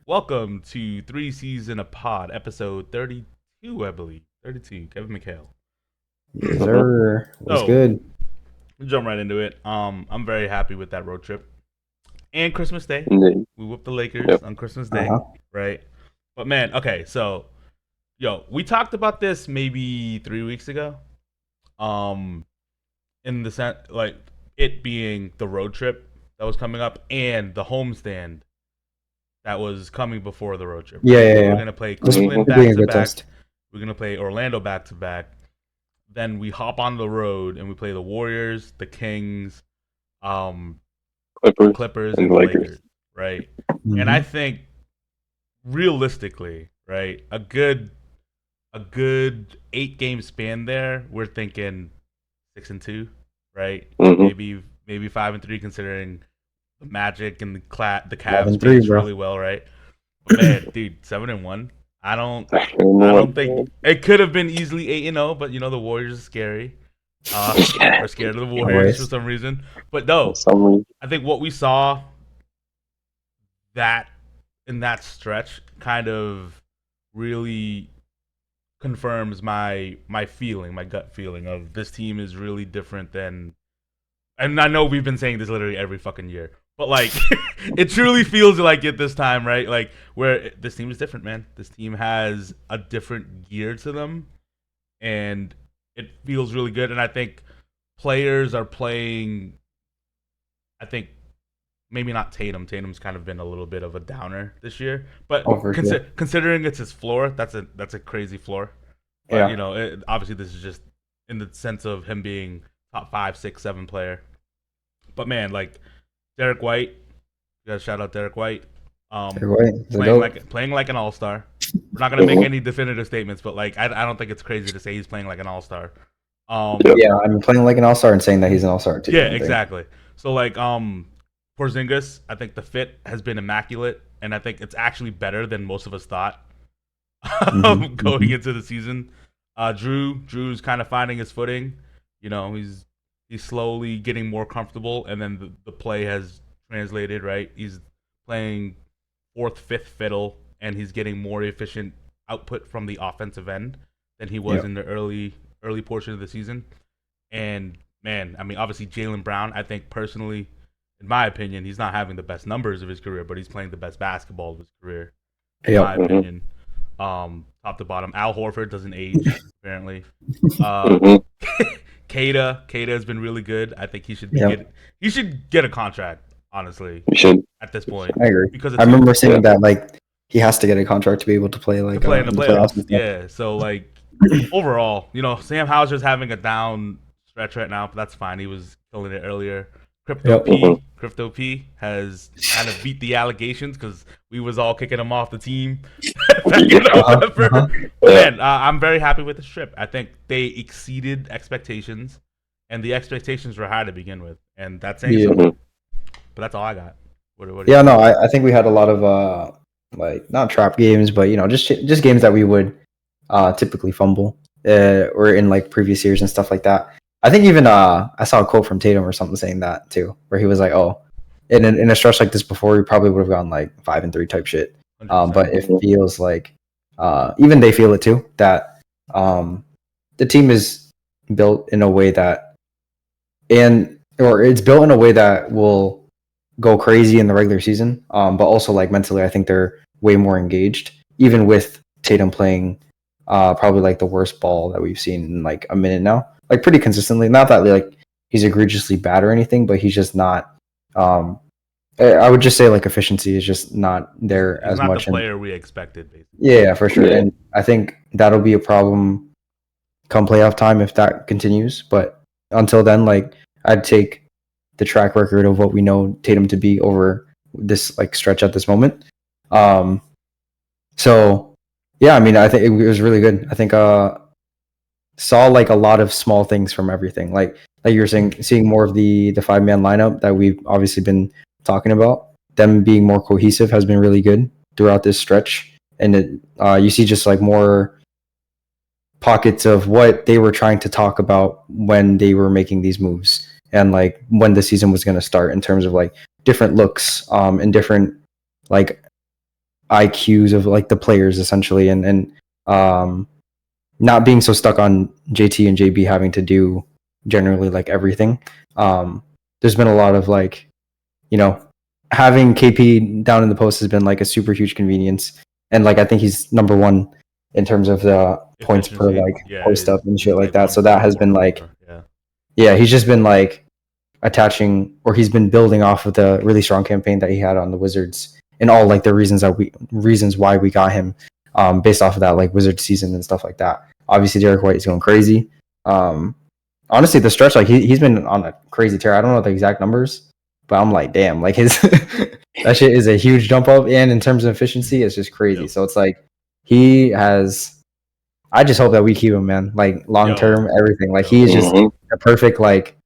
Welcome to Three C's in a Pod, episode 32, I believe. 32, Kevin McHale. Yes, sir. What's So, good? we'll jump right into it. I'm very happy with that road trip. And Christmas Day. Indeed. We whooped the Lakers Yep. on Christmas Uh Day, huh. right? But man, okay, so we talked about this maybe 3 weeks ago. Um, in the sense like it being the road trip that was coming up and the homestand that was coming before the road trip, Yeah, right? yeah, So we're yeah. gonna play Just Cleveland being back a to good back. test. We're gonna play Orlando back to back. Then we hop on the road and we play the Warriors, the Kings, um, Clippers Clippers, and and the Lakers. Lakers, right? And I Mm-hmm. think realistically, right, a good 8 game span there. We're thinking 6-2, right? Mm-hmm. Maybe 5-3 considering the Magic and the Cavs 11-3, finished bro. really well, right? But man, dude, 7-1. I don't I don't think And it could have been easily 8-0, but the Warriors are scary. We're scared of the Warriors for Always. some reason. But for no, some reason, I think what we saw that in that stretch kind of really confirms my feeling, my gut feeling of this team is really different than. And I know we've been saying this literally every fucking year, but like, it truly feels like it this time, right? Like, where this team is different, man. This team has a different gear to them, and it feels really good. And I think players are playing. I think maybe not Tatum. Tatum's kind of been a little bit of a downer this year, but Oh, for sure. considering it's his floor, that's a crazy floor. But Yeah. obviously this is just in the sense of him being top 5, 6, 7 player. But man, like Derek White, you gotta shout out Derek White. Take away. The Playing goat. like an all star. We're not gonna make any definitive statements, but like I don't think it's crazy to say he's playing like an all star. Yep. Yeah, I'm playing like an all-star and saying that he's an all-star are two Yeah, different things. exactly. So like Porzingis, I think the fit has been immaculate, and I think it's actually better than most of us thought Mm-hmm. going into the season. Drew's kind of finding his footing. He's slowly getting more comfortable, and then the play has translated. Right, he's playing fourth, fifth fiddle, and he's getting more efficient output from the offensive end than he was Yeah. in the early portion of the season. And man, I mean, obviously Jaylen Brown. I think personally, in my opinion, he's not having the best numbers of his career, but he's playing the best basketball of his career, in my Yep. Mm-hmm. opinion. Top to bottom, Al Horford doesn't age apparently. Uh, Mm-hmm. Kada has been really good. I think Yep. he should get a contract, honestly, We should. at this point I agree. because I it's remember saying Yeah. that like he has to get a contract to be able to play to like play in the in the playoffs playoffs. and stuff. Yeah, so like overall, Sam Hauser's having a down stretch right now, but that's fine. He was killing it earlier. Yep. Crypto P has kind of beat the allegations because we was all kicking him off the team back in Uh-huh. November. Uh-huh. But Yeah. man, I'm very happy with this trip. I think they exceeded expectations, and the expectations were high to begin with, and that's saying Yeah. something. But that's all I got. What do Yeah, you no, think? I think we had a lot of like not trap games, but just games that we would typically fumble or in like previous years and stuff like that. I think even I saw a quote from Tatum or something saying that too, where he was like, "Oh, in a stretch like this before, we probably would have gone like 5-3 type shit." 100%. But it feels like even they feel it too that the team is built in a way that or it's built in a way that will go crazy in the regular season. But also like mentally, I think they're way more engaged, even with Tatum playing probably like the worst ball that we've seen in like a minute now, like pretty consistently. Not that like he's egregiously bad or anything, but he's just not. I would just say like efficiency is just not there He's as not the much. And player we expected, basically. yeah, for sure. Yeah. And I think that'll be a problem come playoff time if that continues. But until then, like I'd take the track record of what we know Tatum to be over this like stretch at this moment. Um, so yeah, I mean, I think it was really good. I think saw like a lot of small things from everything. Like you were saying, seeing more of the 5-man lineup that we've obviously been talking about. Them being more cohesive has been really good throughout this stretch, and you see just like more pockets of what they were trying to talk about when they were making these moves and like when the season was going to start in terms of like different looks and different like IQs of like the players essentially, and not being so stuck on JT and JB having to do generally like everything. There's been a lot of like, having KP down in the post has been like a super huge convenience, and like I think he's number one in terms of the points per like post up and shit like that. So that has been like, yeah, he's just been like attaching, or he's been building off of the really strong campaign that he had on the Wizards and all like the reasons why we got him, based off of that like Wizard season and stuff like that. Obviously, Derek White is going crazy. Honestly, the stretch, like he's been on a crazy tear. I don't know the exact numbers, but I'm like, damn, like his that shit is a huge jump up, and in terms of efficiency, it's just crazy. Yep. So it's like he has. I just hope that we keep him, man. Like long term, everything. Like he is just a perfect like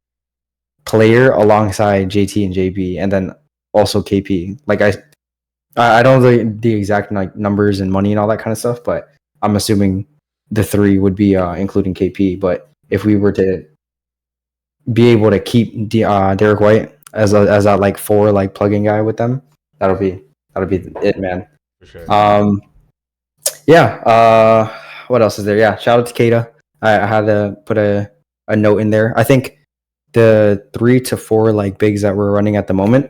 player alongside JT and JB, and then also KP. Like I don't know the exact like numbers and money and all that kind of stuff, but I'm assuming the three would be including KP. But if we were to be able to keep Derek White as that like 4 like plug-in guy with them, that'll be it, man. For sure. Yeah. What else is there? Yeah, shout out to Keita. I had to put a note in there. I think the 3 to 4 like bigs that we're running at the moment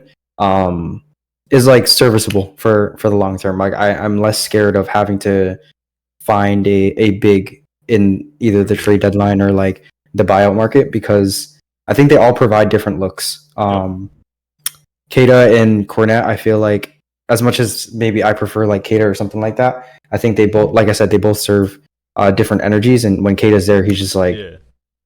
is like serviceable for the long term. Like I'm less scared of having to find a big in either the trade deadline or like the buyout market, because I think they all provide different looks. Keita and Cornet, I feel like, as much as maybe I prefer like Keita or something like that, I think they both, like I said, they both serve different energies. And when Keita's there, he's just like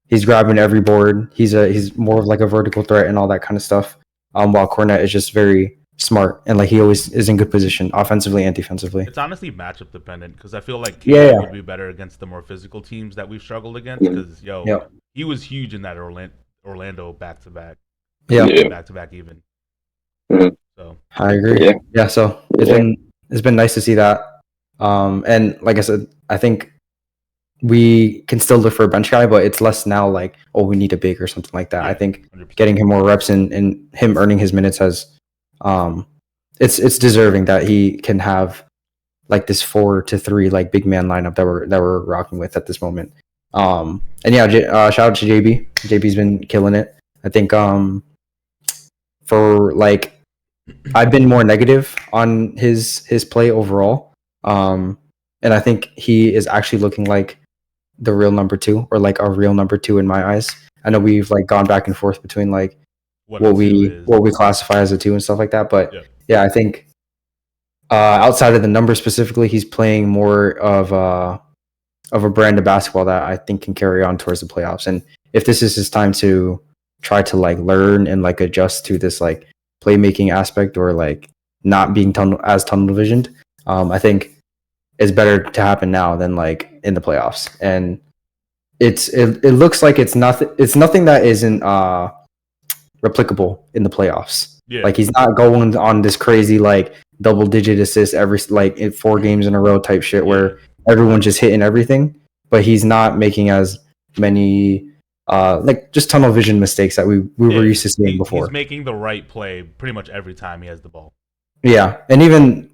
he's grabbing every board. He's more of like a vertical threat and all that kind of stuff. While Cornet is just very smart and like he always is in good position offensively and defensively. It's honestly matchup dependent, because I feel like Keita would be better against the more physical teams that we've struggled against. Because he was huge in that Orlando back to back. Back to back even. Mm-hmm. So I agree. Yeah. So it's been nice to see that. And like I said, I think we can still look for a bench guy, but it's less now like, oh, we need a big or something like that. I think 100%. Getting him more reps and him earning his minutes has, it's deserving that he can have like this 4 to 3 like big man lineup that we're rocking with at this moment. And yeah, shout out to JB. JB's been killing it. I think for like, I've been more negative on his play overall. And I think he is actually looking like the real number 2, or like a real number 2 in my eyes. I know we've like gone back and forth between like what we classify as a 2 and stuff like that, but yeah I think outside of the number specifically, he's playing more of a brand of basketball that I think can carry on towards the playoffs. And if this is his time to try to like learn and like adjust to this like playmaking aspect, or like not being tunnel visioned, I think it's better to happen now than like in the playoffs. And it looks like it's nothing that isn't replicable in the playoffs. Like he's not going on this crazy like double digit assists every like in 4 games in a row type shit where everyone's just hitting everything, but he's not making as many like just tunnel vision mistakes that we were used to seeing before. He's making the right play pretty much every time he has the ball. Yeah, and even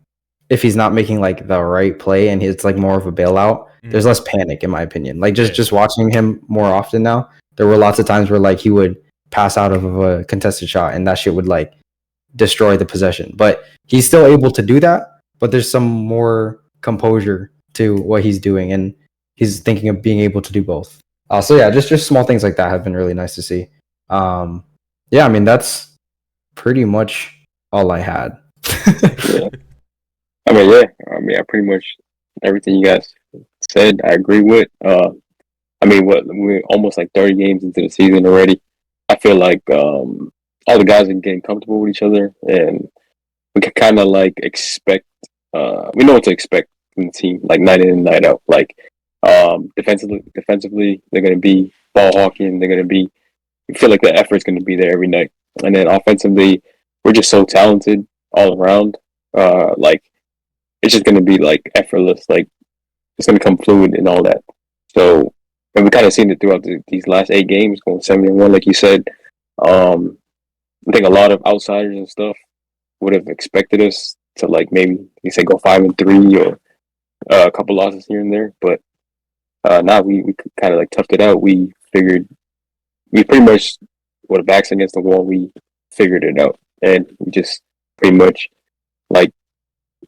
if he's not making like the right play and it's like more of a bailout, there's less panic in my opinion. Like just watching him more often now, there were lots of times where like he would pass out of a contested shot and that shit would like destroy the possession. But he's still able to do that, but there's some more composure to what he's doing, and he's thinking of being able to do both. So yeah, just small things like that have been really nice to see. Yeah, I mean that's pretty much all I had. I mean, pretty much everything you guys said, I agree with. I mean, we're almost like 30 games into the season already. I feel like all the guys are getting comfortable with each other, and we can kind of like expect. We know what to expect from the team, like night in and night out. Like defensively, they're going to be ball hawking. They're going to be. You feel like the effort's going to be there every night, and then offensively, we're just so talented all around. Like it's just going to be like effortless. Like it's going to come fluid and all that. So, and we kind of seen it throughout these last 8 games, going 7-1, like you said. I think a lot of outsiders and stuff would have expected us to like maybe you say go 5-3 or a couple losses here and there. But now we kind of like toughed it out. We figured we pretty much with the backs against the wall. We figured it out, and we just pretty much like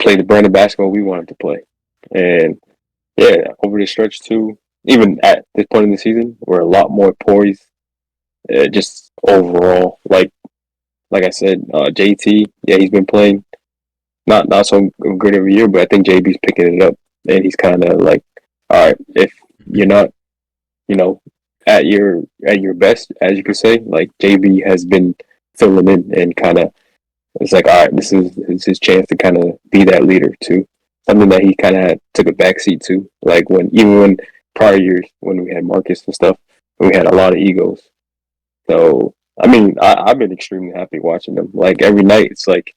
play the brand of basketball we wanted to play. And yeah, over the stretch too, even at this point in the season, we're a lot more poised. Just overall, like I said, JT, yeah, he's been playing not so good every year, but I think JB's picking it up, and he's kind of like, all right, if you're not, you know, at your best, as you could say, like JB has been filling in and kind of it's like, all right, this is his chance to kind of be that leader too. Something that he kind of took a backseat to, like when prior years when we had Marcus and stuff, we had a lot of egos. So I mean, I've been extremely happy watching them. Like every night, it's like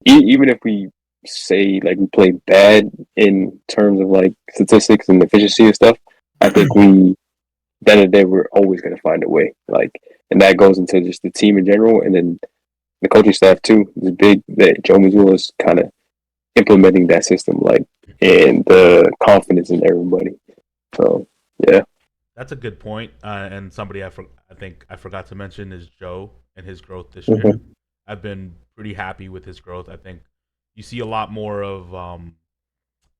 even if we say like we play bad in terms of like statistics and efficiency and stuff, I think we then and there we're always gonna find a way. Like, and that goes into just the team in general, and then the coaching staff too. It's big that Joe Mazzulla is kind of implementing that system, like, and the confidence in everybody. So yeah, That's a good point. And somebody I think I forgot to mention is Joe and his growth this year. mm-hmm. I've been pretty happy with his growth. I think you see a lot more of.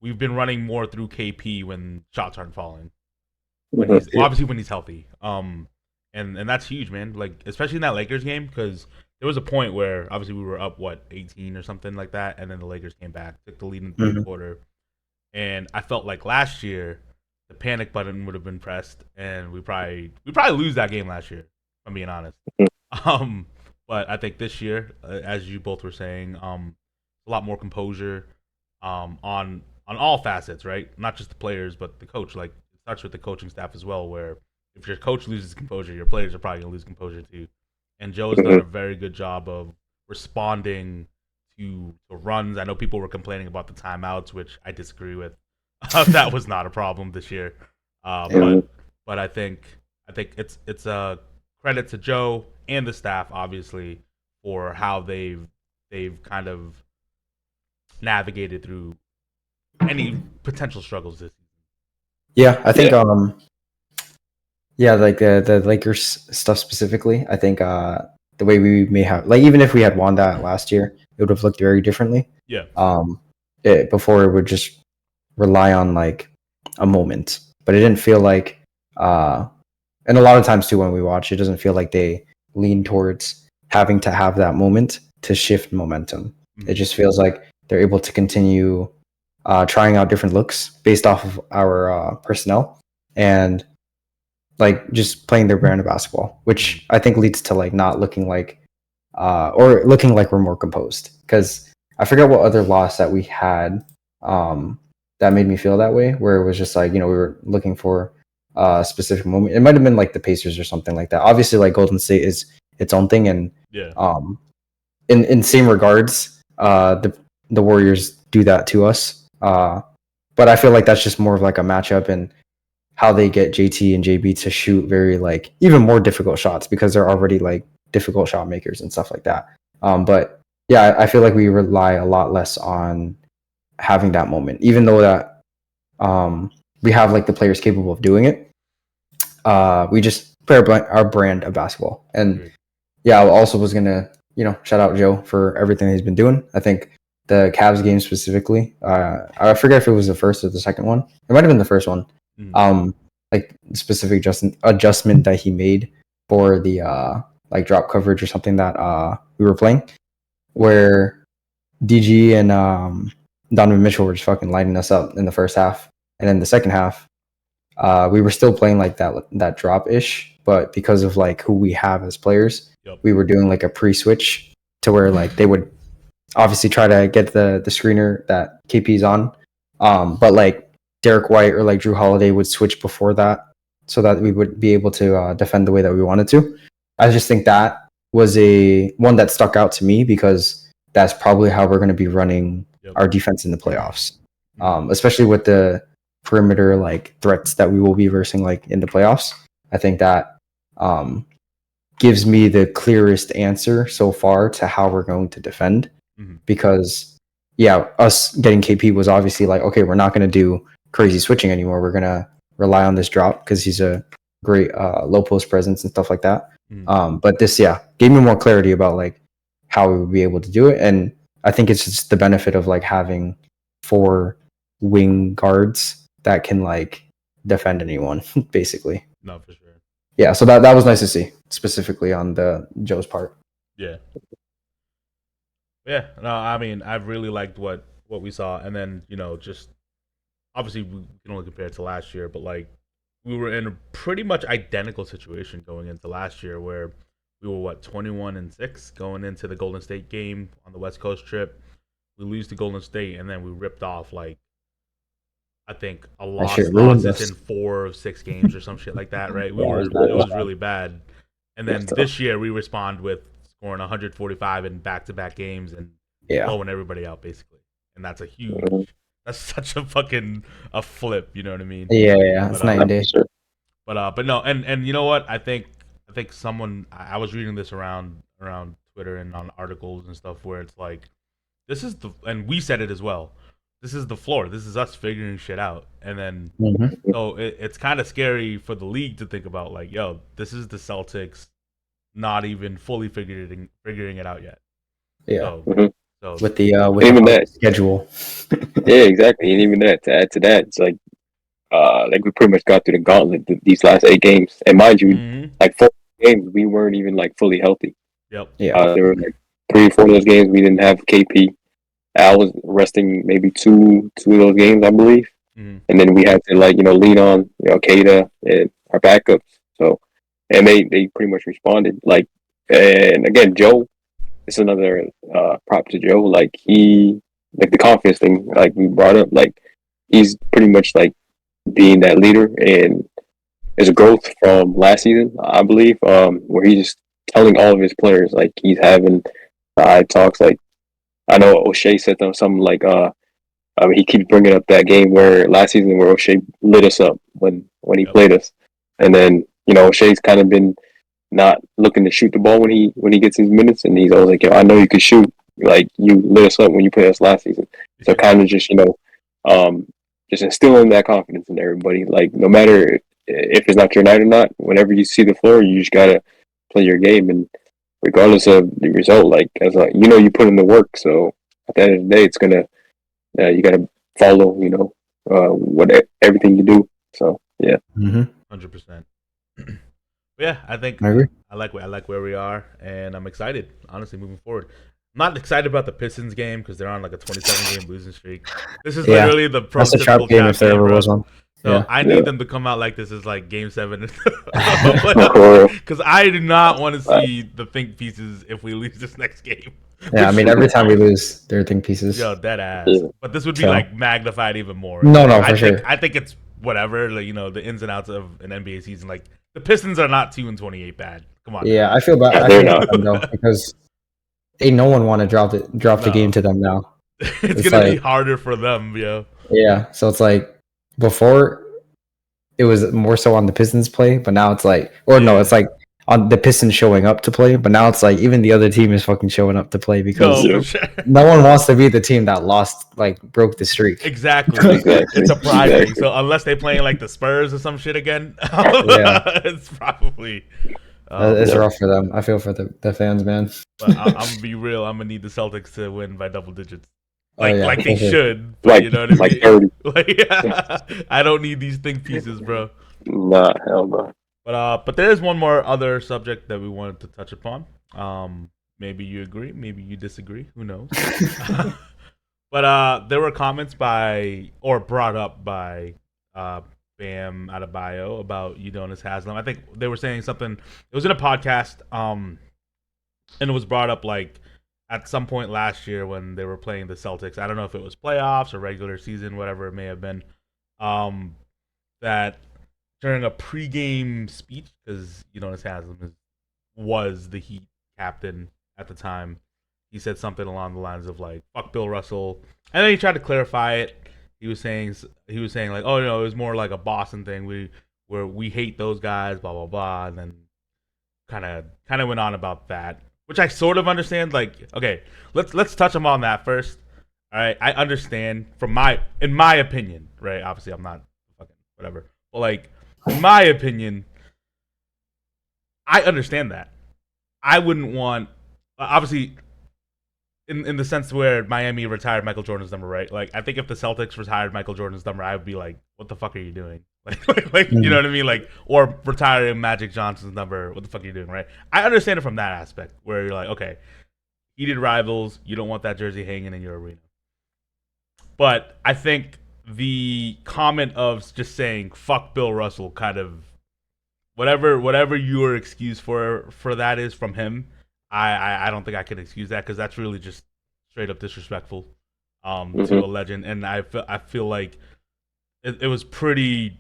We've been running more through KP when shots aren't falling. When he's obviously when he's healthy. And that's huge, man. Like especially in that Lakers game because there was a point where obviously we were up 18 or something like that, and then the Lakers came back, took the lead in the third quarter, and I felt like last year the panic button would have been pressed, and we probably lose that game last year. If I'm being honest. But I think this year, as you both were saying, a lot more composure, on all facets, right? Not just the players, but the coach. Like it starts with the coaching staff as well, where if your coach loses composure, your players are probably gonna lose composure too. And Joe has done a very good job of responding to runs. I know people were complaining about the timeouts, which I disagree with. That was not a problem this year. But I think it's a credit to Joe and the staff, obviously, for how they've kind of navigated through any potential struggles this season. Yeah, I think like the Lakers stuff specifically, I think the way we may have like even if we had won that last year, it would have looked very differently. Yeah. Before it would just rely on like a moment, but it didn't feel like and a lot of times too when we watch it doesn't feel like they lean towards having to have that moment to shift momentum. Mm-hmm. It just feels like they're able to continue trying out different looks based off of our personnel and like just playing their brand of basketball, which I think leads to like not looking like or looking like we're more composed. Because I forget what other loss that we had that made me feel that way, where it was just like, we were looking for a specific moment. It might have been like the Pacers or something like that. Obviously, like Golden State is its own thing, and in same regards, the Warriors do that to us. But I feel like that's just more of like a matchup and how they get JT and JB to shoot very like even more difficult shots because they're already like difficult shot makers and stuff like that. But yeah, I feel like we rely a lot less on having that moment, even though that we have like the players capable of doing it. We just play our brand of basketball. And yeah, I also was gonna shout out Joe for everything he's been doing. I think the Cavs game specifically, I forget if it was the first or the second one. It might have been the first one. Like specific adjustment that he made for the like drop coverage or something that we were playing, where DG and Donovan Mitchell were just fucking lighting us up in the first half, and then the second half, we were still playing like that drop ish, but because of like who we have as players, we were doing like a pre-switch to where like they would obviously try to get the screener that KP's on, but like Derek White or like Drew Holiday would switch before that so that we would be able to defend the way that we wanted to. I just think that was one that stuck out to me because that's probably how we're going to be running our defense in the playoffs, especially with the perimeter like threats that we will be versing like in the playoffs. I think that gives me the clearest answer so far to how we're going to defend because yeah, us getting KP was obviously like, okay, we're not going to do crazy switching anymore. We're going to rely on this drop because he's a great low post presence and stuff like that. But this, gave me more clarity about like how we would be able to do it. And I think it's just the benefit of like having 4 wing guards that can like defend anyone, basically. No, for sure. Yeah, so that was nice to see, specifically on the Joe's part. Yeah. Yeah, no, I mean, I've really liked what we saw, and then just obviously we can only compare it to last year, but like we were in a pretty much identical situation going into last year, where we were 21-6 going into the Golden State game on the West Coast trip. We lose to Golden State, and then we ripped off like I think a losses in 4 of 6 games or some shit like that, right? It was really bad. And then this year we respond with scoring 145 in back-to-back games and blowing everybody out basically. And that's a huge, that's such a fucking a flip, you know what I mean? Yeah, it's night and day. But no, and you know what? I think someone, I was reading this around Twitter and on articles and stuff where it's like, this is and we said it as well. This is the floor. This is us figuring shit out. And then, so it's kind of scary for the league to think about, like, yo, this is the Celtics not even fully figuring it out yet. Yeah. So with even that schedule. Yeah, exactly. And even that, to add to that, it's like we pretty much got through the gauntlet these last 8 games. And mind you, like 4 games, we weren't even like fully healthy. Yep. Yeah. There were like 3 or 4 of those games we didn't have KP. Al was resting maybe two of those games, I believe. And then we had to lean on Kata and our backups. So, and they pretty much responded. Like, and again, Joe, it's another prop to Joe. Like the confidence thing, like we brought up, like he's pretty much like being that leader, and there's a growth from last season, I believe, where he's just telling all of his players, like he's having side talks. Like I know O'Shea said something like, he keeps bringing up that game where last season where O'Shea lit us up when he played us, and then O'Shea's kind of been not looking to shoot the ball when he gets his minutes, and he's always like, yo, I know you can shoot, like you lit us up when you played us last season. So kind of just just instilling that confidence in everybody. Like no matter if it's not your night or not, whenever you see the floor, you just gotta play your game, and regardless of the result, like as you put in the work. So at the end of the day, it's gonna you gotta follow everything you do. So yeah, 100%. Yeah, I think I like where we are, and I'm excited. Honestly, moving forward, I'm not excited about the Pistons game because they're on like a 27-game losing streak. This is literally the prototypical game if there ever was one. So I need them to come out like this is like Game 7 because I do not want to see the think pieces if we lose this next game. Yeah, I mean every time we lose, they're think pieces. Yo, dead ass. But this would be like magnified even more. No, for sure. I think it's whatever. Like the ins and outs of an NBA season. Like the Pistons are not 2-28 bad. Come on. Yeah, I feel bad. I feel bad though because no one want to drop the game to them now. It's gonna be harder for them, yo. Yeah, so it's like before it was more so on the Pistons play, but now it's like, it's like on the Pistons showing up to play, but now it's like even the other team is fucking showing up to play because no one wants to be the team that broke the streak. Exactly. It's surprising. So unless they're playing like the Spurs or some shit again, it's probably it's rough for them. I feel for the fans, man. But I'm gonna be real. I'm gonna need the Celtics to win by double digits. Like they should, but you know what I mean? Like 30. I don't need these think pieces, bro. Nah, hell no. But there is one more other subject that we wanted to touch upon. Maybe you agree, maybe you disagree. Who knows? But there were comments brought up by Bam Adebayo about Udonis Haslem. I think they were saying something. It was in a podcast, and it was brought up like at some point last year when they were playing the Celtics. I don't know if it was playoffs or regular season, whatever it may have been. That during a pregame speech, because Udonis Haslem was the Heat captain at the time, he said something along the lines of like "fuck Bill Russell," and then he tried to clarify it. He was saying like, "Oh no, it was more like a Boston thing. We hate those guys, blah blah blah," and then kind of went on about that. Which I sort of understand. Like, okay, let's touch on that first. All right, I understand in my opinion, right? Obviously, I'm not fucking whatever, but like in my opinion, I understand that. I wouldn't want obviously in the sense where Miami retired Michael Jordan's number, right? Like I think if the Celtics retired Michael Jordan's number, I would be like, what the fuck are you doing? Like you know Mm. what I mean? Like or retiring Magic Johnson's number, what the fuck are you doing, right? I understand it from that aspect where you're like, okay, heated rivals, you don't want that jersey hanging in your arena. But I think the comment of just saying "fuck Bill Russell" kind of whatever your excuse for that is from him. I don't think I can excuse that because that's really just straight up disrespectful to a legend, and I feel like it was pretty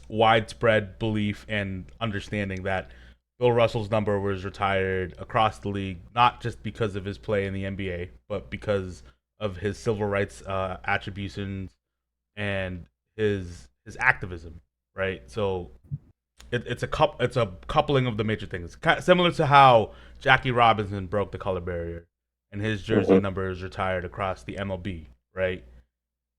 widespread belief and understanding that Bill Russell's number was retired across the league, not just because of his play in the NBA, but because of his civil rights attributions and his activism, right? So it's a coupling of the major things, similar to how Jackie Robinson broke the color barrier, and his jersey number is retired across the MLB, right?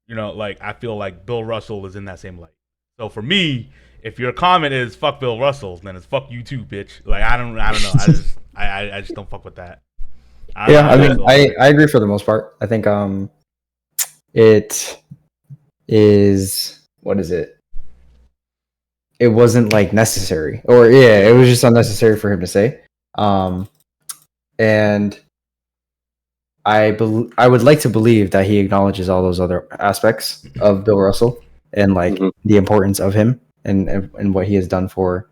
You know, like I feel like Bill Russell is in that same light. So for me, if your comment is "fuck Bill Russell," then it's "fuck you too, bitch." Like I don't know. I just don't fuck with that. I don't know Yeah, how I you mean, feel I, about it. I agree for the most part. I think it is what is it? It wasn't like necessary, or yeah, it was just unnecessary for him to say. Um, and I would like to believe that he acknowledges all those other aspects of Bill Russell and like the importance of him and what he has done for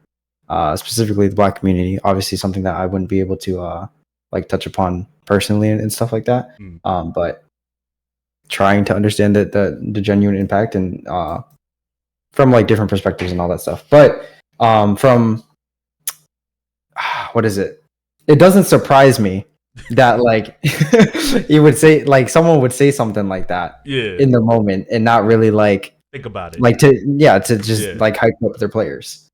specifically the Black community. Obviously, something that I wouldn't be able to like touch upon personally and stuff like that. Mm. But trying to understand the genuine impact and from like different perspectives and all that stuff. But from what is it? It doesn't surprise me that like you would say like someone would say something like that Yeah, in the moment and not really think about it. like to just like hype up their players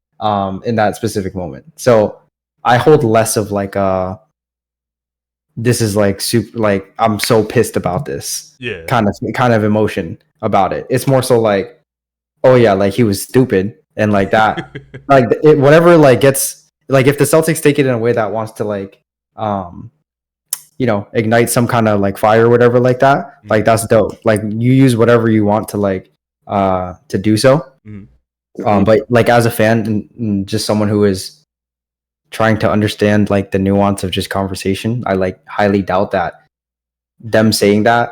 in that specific moment. So I hold less of like this is like super like I'm so pissed about this Yeah, kind of emotion about it. It's more so like, oh yeah, like he was stupid and like that like it, whatever like gets like if the Celtics take it in a way that wants to like um ignite some kind of like fire or whatever like that, like that's dope. Like you use whatever you want to like to do so. But like as a fan and just someone who is trying to understand like the nuance of just conversation, I like highly doubt that them saying that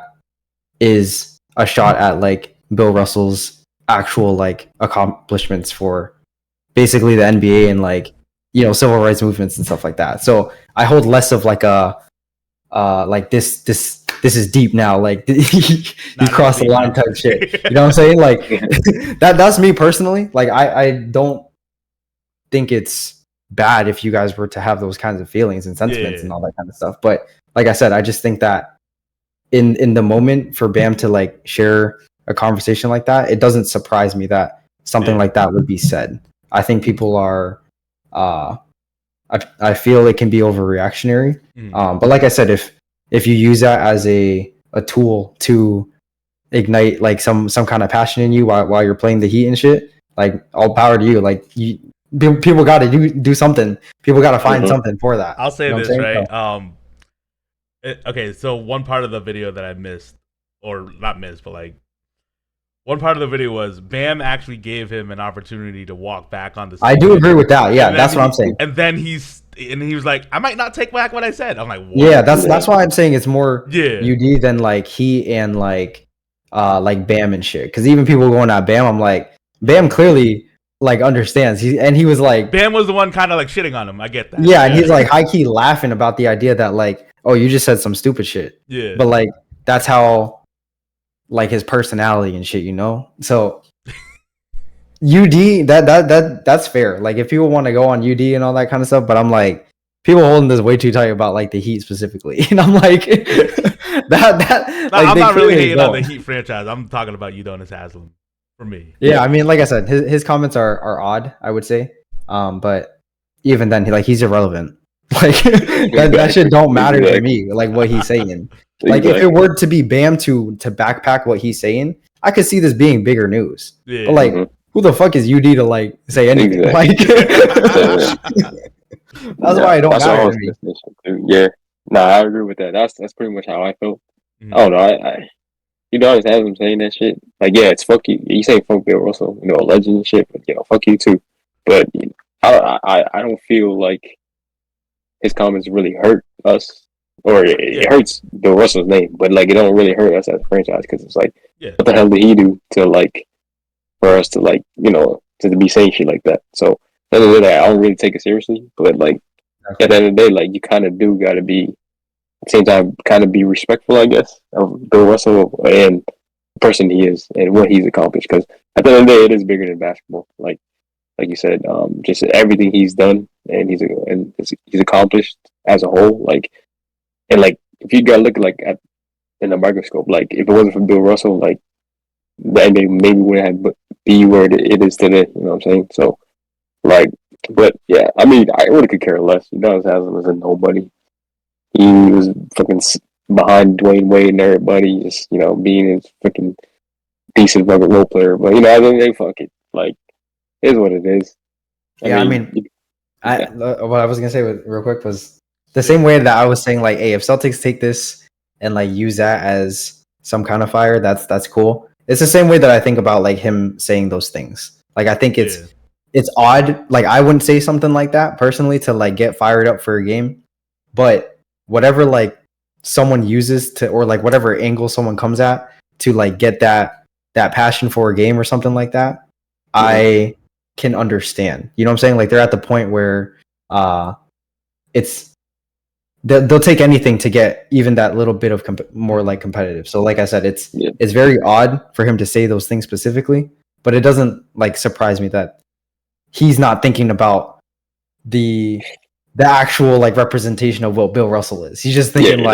is a shot at like Bill Russell's actual like accomplishments for basically the NBA and like civil rights movements and stuff like that. So I hold less of like a like this is deep now, like you crossed the line type shit. You know what I'm saying? Like that's me personally. Like I don't think it's bad if you guys were to have those kinds of feelings and sentiments and all that kind of stuff. But like I said, I just think that in the moment for Bam to like share a conversation like that, it doesn't surprise me that something like that would be said. I think people are I feel it can be overreactionary. But like I said, if you use that as a tool to ignite like some kind of passion in you while you're playing the Heat and shit, like all power to you. Like people got to do something. People got to find something for that. I'll say this, right? So, Okay, so one part of the video that I missed, or not missed, but like one part of the video was Bam actually gave him an opportunity to walk back on the stage. I do agree with that. Yeah, that's what I'm saying. And then he was like, I might not take back what I said. I'm like, what? Yeah, that's why I'm saying it's more UD than like he and like Bam and shit. Because even people going at Bam, I'm like, Bam clearly like understands. He was like, Bam was the one kind of like shitting on him. I get that. Yeah, and he's like high key laughing about the idea that like, oh, you just said some stupid shit. Yeah. But like that's how like his personality and shit, So UD that's fair. Like if people want to go on UD and all that kind of stuff, but I'm like, people holding this way too tight about like the Heat specifically, and I'm like, that like, I'm not really hating on the Heat franchise. I'm talking about Udonis Haslem for me. Yeah, I mean, like I said, his comments are odd, I would say. But even then, he's irrelevant. Like that shit don't matter to me. Like what he's saying. Like if it were to be Bam to backpack what he's saying, I could see this being bigger news. Yeah. But like, who the fuck is UD to like say anything? Like, that's why it don't matter to me. Yeah, I agree with that. That's pretty much how I feel. I don't know. I you know, I always have him saying that shit. Like, yeah, it's fuck you. You say fuck Bill Russell, you know, a legend and shit. But you know, fuck you too. But you know, I don't feel like his comments really hurt us, or it hurts Bill Russell's name, but like it don't really hurt us as a franchise because it's like, what the hell did he do to like for us to like, you know, to be saying shit like that? So at the end of the day, I don't really take it seriously, but like at the end of the day, like you kind of do got to be at the same time kind of be respectful, I guess, of Bill Russell and the person he is and what he's accomplished. Because at the end of the day, it is bigger than basketball. Like you said, just everything he's done and he's accomplished as a whole. Like, and like if you gotta look like at in the microscope, like if it wasn't for Bill Russell, like the NBA maybe wouldn't have be where it is today. You know what I'm saying? So like, but yeah, I mean, I really could care less. You know, Haslam was a nobody. He was fucking behind Dwayne Wade and everybody, just you know, being his freaking decent fucking role player. But you know, I mean, they fuck it. Like, it is what it is. What I was gonna say real quick was the same way that I was saying, like, hey, if Celtics take this and like use that as some kind of fire, that's cool. It's the same way that I think about like him saying those things. Like, I think it's odd. Like, I wouldn't say something like that personally to like get fired up for a game, but whatever like someone uses to, or like whatever angle someone comes at to like get that passion for a game or something like that, I can understand. You know what I'm saying? Like they're at the point where it's they'll take anything to get even that little bit of more like competitive. So like I said, it's very odd for him to say those things specifically, but it doesn't like surprise me that he's not thinking about the actual like representation of what Bill Russell is. He's just thinking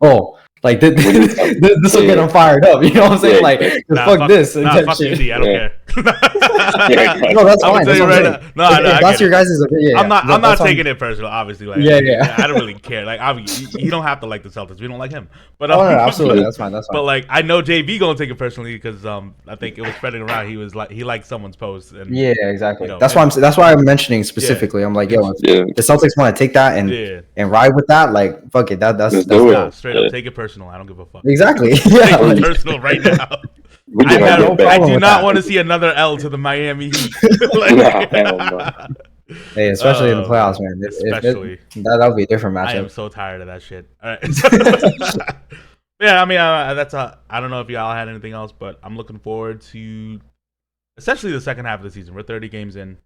oh, like this will get him fired up. You know what I'm saying? Like, fuck this. Fuck UD. I don't care. No, that's fine. If that's your guys' opinion. I'm not taking it personal. Obviously, like I don't really care. Like, obviously, you don't have to like the Celtics. We don't like him. But no, absolutely, that's fine. But like, I know JB gonna take it personally because I think it was spreading around. He was like, he liked someone's post. And, exactly. You know, that's why I'm mentioning specifically. I'm like, yo, if the Celtics want to take that and ride with that, like, fuck it. That's straight up take it personal. I don't give a fuck. Exactly. Yeah, take it personal right now. I do not want to see another L to the Miami Heat. Hey, especially in the playoffs, man. That'll be a different matchup. I am so tired of that shit. All right. Yeah, I mean, I don't know if y'all had anything else, but I'm looking forward to essentially the second half of the season. We're 30 games in.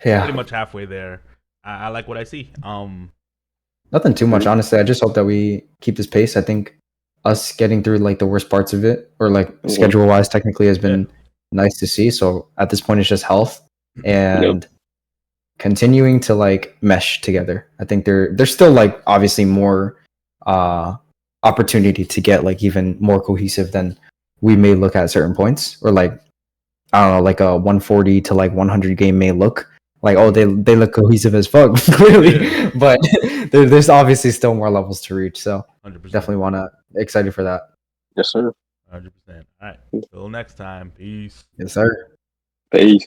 Yeah. Pretty much halfway there. I like what I see. Nothing too much, honestly. I just hope that we keep this pace. I think us getting through like the worst parts of it, or like schedule wise, technically has been nice to see. So at this point, it's just health and continuing to like mesh together. I think there's still like obviously more opportunity to get like even more cohesive than we may look at certain points, or like I don't know, like a 140 to like 100 game may look like, oh, they look cohesive as fuck, clearly, but there's obviously still more levels to reach. So 100%. Definitely excited for that. Yes, sir. 100%. All right. Till next time. Peace. Yes, sir. Peace.